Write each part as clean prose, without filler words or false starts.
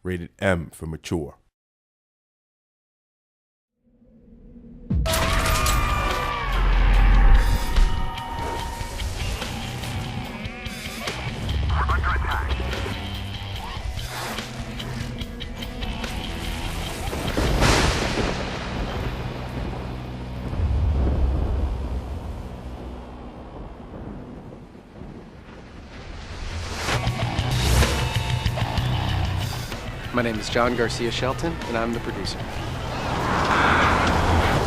Rated M for mature. My name is John Garcia Shelton, and I'm the producer.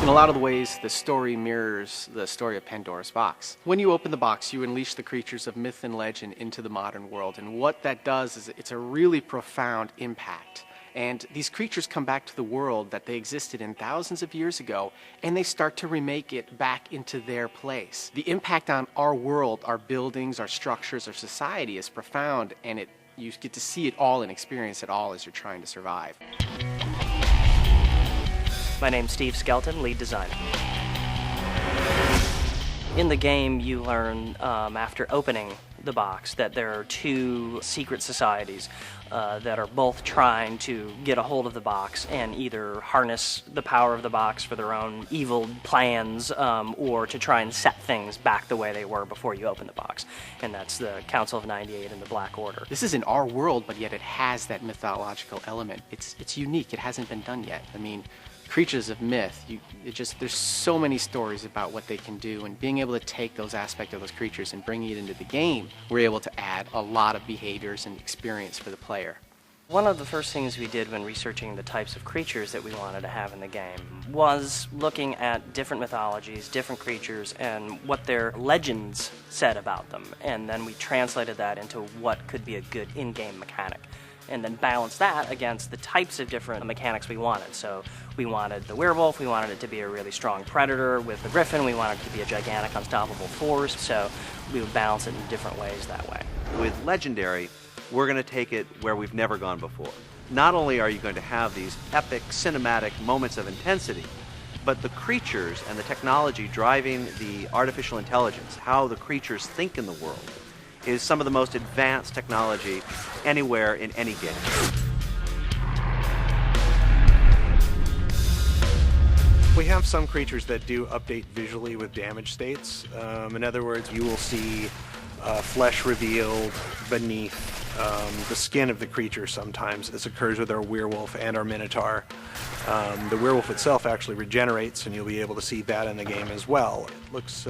In a lot of the ways, the story mirrors the story of Pandora's Box. When you open the box, you unleash the creatures of myth and legend into the modern world, and what that does is it's a really profound impact. And these creatures come back to the world that they existed in thousands of years ago, and they start to remake it back into their place. The impact on our world, our buildings, our structures, our society is profound, and you get to see it all and experience it all as you're trying to survive. My name's Steve Skelton, lead designer. In the game, you learn after opening the box that there are two secret societies that are both trying to get a hold of the box and either harness the power of the box for their own evil plans or to try and set things back the way they were before you open the box. And that's the Council of 98 and the Black Order. This is in our world, but yet it has that mythological element. It's unique. It hasn't been done yet. I mean, creatures of myth, there's so many stories about what they can do, and being able to take those aspects of those creatures and bringing it into the game, we're able to add a lot of behaviors and experience for the player. One of the first things we did when researching the types of creatures that we wanted to have in the game was looking at different mythologies, different creatures, and what their legends said about them. And then we translated that into what could be a good in-game mechanic. And then balance that against the types of different mechanics we wanted. So we wanted the werewolf, we wanted it to be a really strong predator. With the griffin, we wanted it to be a gigantic, unstoppable force. So we would balance it in different ways that way. With Legendary, we're going to take it where we've never gone before. Not only are you going to have these epic cinematic moments of intensity, but the creatures and the technology driving the artificial intelligence, how the creatures think in the world, is some of the most advanced technology anywhere in any game. We have some creatures that do update visually with damage states. In other words, you will see flesh revealed beneath the skin of the creature sometimes. This occurs with our werewolf and our minotaur. The werewolf itself actually regenerates, and you'll be able to see that in the game as well. It looks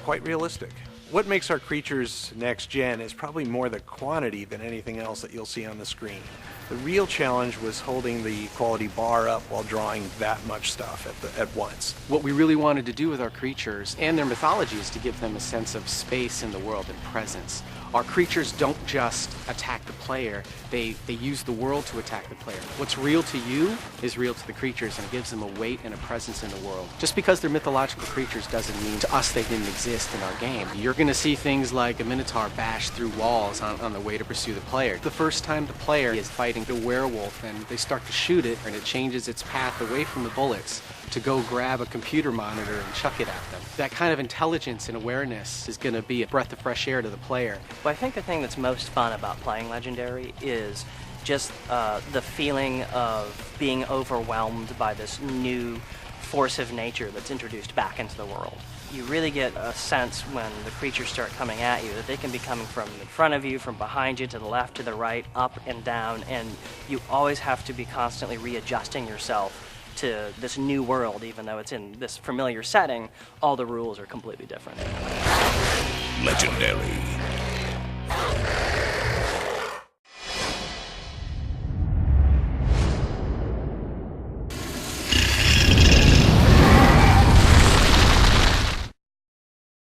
quite realistic. What makes our creatures next gen is probably more the quantity than anything else that you'll see on the screen. The real challenge was holding the quality bar up while drawing that much stuff at once. What we really wanted to do with our creatures and their mythology is to give them a sense of space in the world and presence. Our creatures don't just attack the player, they use the world to attack the player. What's real to you is real to the creatures, and it gives them a weight and a presence in the world. Just because they're mythological creatures doesn't mean to us they didn't exist in our game. You're going to see things like a minotaur bash through walls on the way to pursue the player. The first time the player is fighting the werewolf and they start to shoot it, and it changes its path away from the bullets to go grab a computer monitor and chuck it at them. That kind of intelligence and awareness is going to be a breath of fresh air to the player. Well, I think the thing that's most fun about playing Legendary is just the feeling of being overwhelmed by this new force of nature that's introduced back into the world. You really get a sense when the creatures start coming at you that they can be coming from in front of you, from behind you, to the left, to the right, up and down, and you always have to be constantly readjusting yourself to this new world. Even though it's in this familiar setting, all the rules are completely different. Legendary.